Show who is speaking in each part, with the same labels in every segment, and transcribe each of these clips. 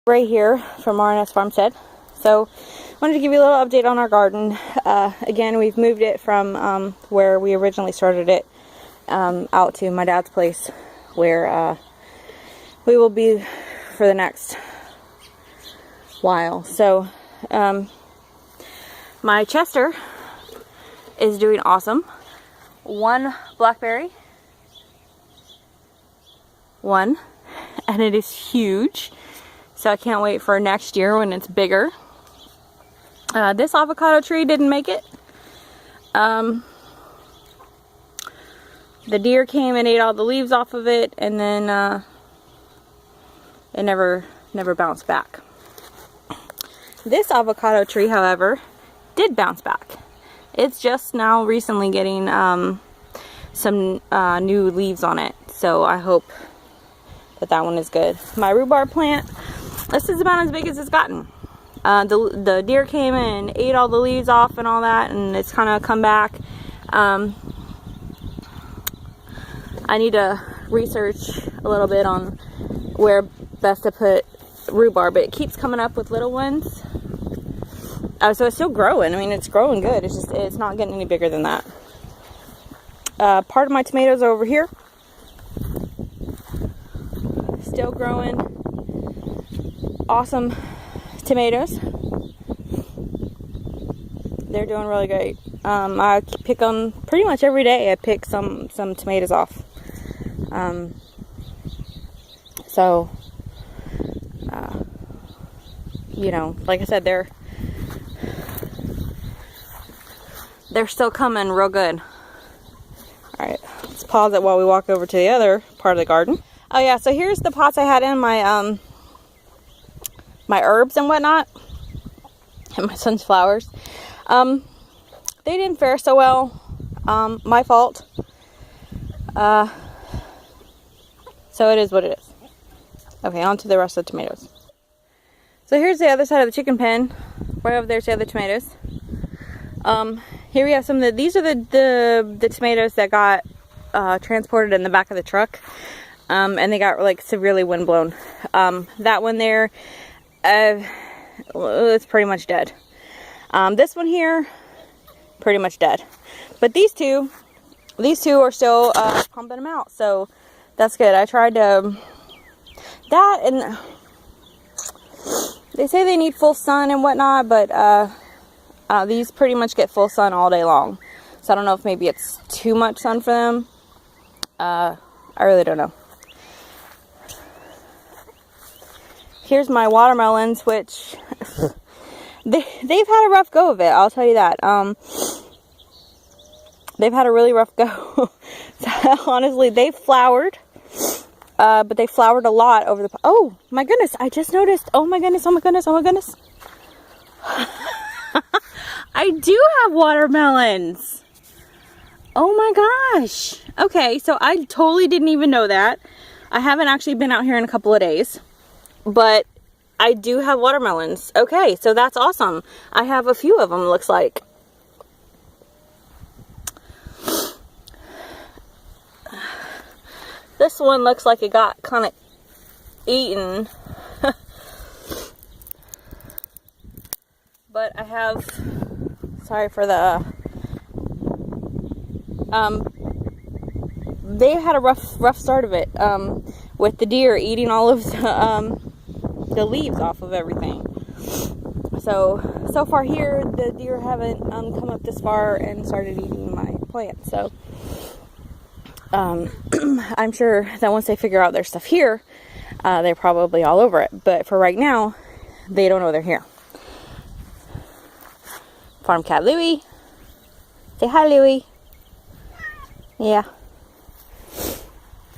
Speaker 1: Right here from RNS Farmstead. So wanted to give you a little update on our garden. Again, we've moved it from where we originally started it out to my dad's place, where we will be for the next while. So my Chester is doing awesome. One blackberry, and it is huge. So I can't wait for next year when it's bigger. This avocado tree didn't make it. The deer came and ate all the leaves off of it, and then it never bounced back. This avocado tree, however, did bounce back. It's just now recently getting some new leaves on it. So I hope that one is good. My rhubarb plant, this is about as big as it's gotten. The deer came and ate all the leaves off and all that, and it's kind of come back. I need to research a little bit on where best to put rhubarb. It keeps coming up with little ones. So it's still growing. I mean, it's growing good. It's just, it's not getting any bigger than that. Part of my tomatoes are over here. Still growing. Awesome tomatoes. They're doing really great. I pick them pretty much every day. I pick some tomatoes off. So you know, like I said, they're still coming real good. All right, let's pause it while we walk over to the other part of the garden. Oh yeah, so here's the pots I had in my my herbs and whatnot, and my son's flowers. They didn't fare so well. My fault. So it is what it is. Okay, on to the rest of the tomatoes. So here's the other side of the chicken pen. Right over there's the other tomatoes. Here we have some of the, these are the tomatoes that got transported in the back of the truck. And they got like severely windblown. That one there, it's pretty much dead. This one here, pretty much dead. But these two are still pumping them out, so that's good. I tried to, that, and they say they need full sun and whatnot, but these pretty much get full sun all day long. So I don't know if maybe it's too much sun for them. I really don't know. Here's my watermelons, which they've had a rough go of it, I'll tell you that. They've had a really rough go. Honestly, they've flowered, but they flowered a lot over the... Oh, my goodness, I just noticed. Oh, my goodness, oh, my goodness, oh, my goodness. I do have watermelons. Oh, my gosh. Okay, so I totally didn't even know that. I haven't actually been out here in a couple of days. But I do have watermelons. Okay, so that's awesome. I have a few of them, looks like. This one looks like it got kind of eaten. But I have, sorry for the, they had a rough start of it, with the deer eating all of the leaves off of everything. So far here, the deer haven't come up this far and started eating my plants. So I'm sure that once they figure out their stuff here, they're probably all over it. But for right now, they don't know they're here. Farm cat Louie. Say hi, Louie. Yeah.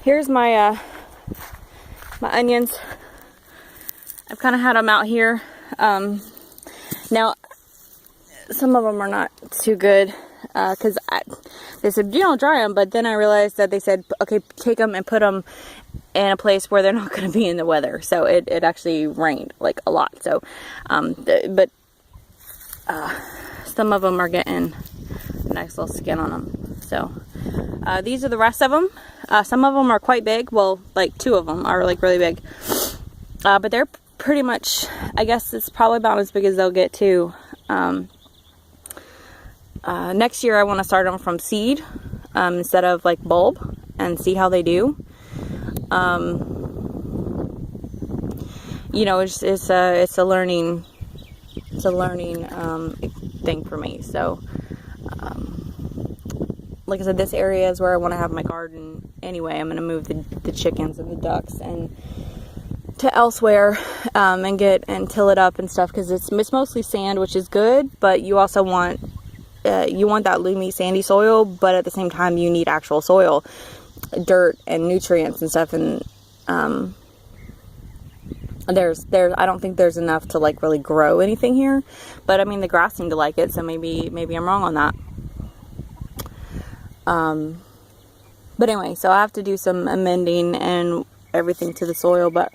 Speaker 1: Here's my my onions. I've kind of had them out here. Now, some of them are not too good because they said, you don't dry them, but then I realized that they said, okay, take them and put them in a place where they're not going to be in the weather. So it actually rained like a lot. So, but some of them are getting a nice little skin on them. So these are the rest of them. Some of them are quite big. Well, like 2 of them are like really big. But they're pretty much, I guess it's probably about as big as they'll get too. Next year I want to start them from seed instead of like bulb, and see how they do. You know, it's a learning thing for me. So like I said, this area is where I want to have my garden anyway. I'm going to move the chickens and the ducks and to elsewhere, and till it up and stuff, because it's mostly sand, which is good, but you also want that loomy sandy soil, but at the same time you need actual soil, dirt and nutrients and stuff. And there's I don't think there's enough to like really grow anything here, but I mean the grass seemed to like it, so maybe I'm wrong on that. But anyway, so I have to do some amending and everything to the soil, but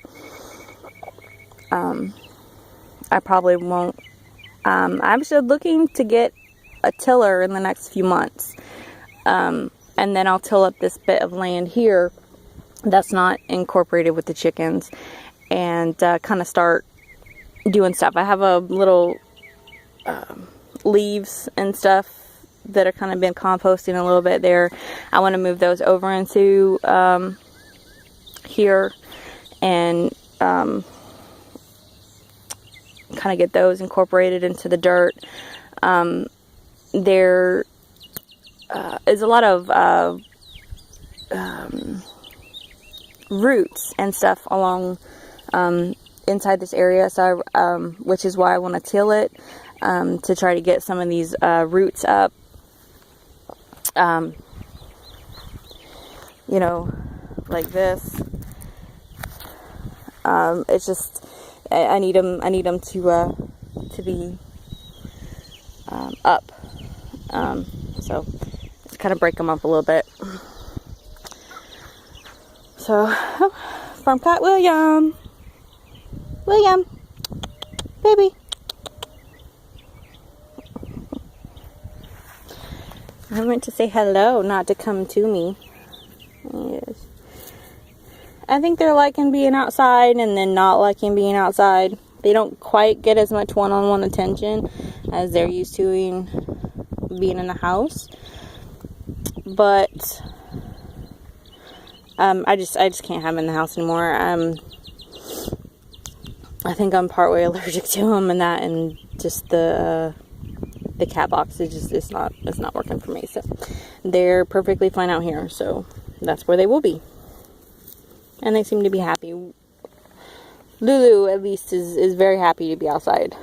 Speaker 1: I probably won't. I'm actually looking to get a tiller in the next few months, and then I'll till up this bit of land here that's not incorporated with the chickens, and kind of start doing stuff. I have a little leaves and stuff that are kind of been composting a little bit there. I want to move those over into here, and kind of get those incorporated into the dirt. There is a lot of roots and stuff along inside this area, so which is why I want to till it, to try to get some of these roots up. You know, like this. It's just I need them to be up. So just kind of break them up a little bit. So Farm Cat William, baby. I went to say hello, not to come to me. Yes. I think they're liking being outside and then not liking being outside. They don't quite get as much one-on-one attention as they're used to being in the house. But I just can't have them in the house anymore. I think I'm partway allergic to them, and that, and just the cat box is just it's not working for me. So they're perfectly fine out here. So that's where they will be. And they seem to be happy. Lulu, at least, is very happy to be outside.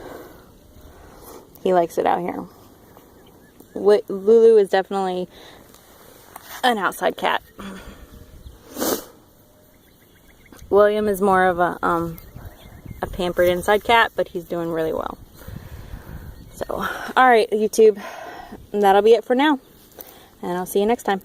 Speaker 1: He likes it out here. Lulu is definitely an outside cat. William is more of a pampered inside cat, but he's doing really well. So, alright, YouTube. That'll be it for now. And I'll see you next time.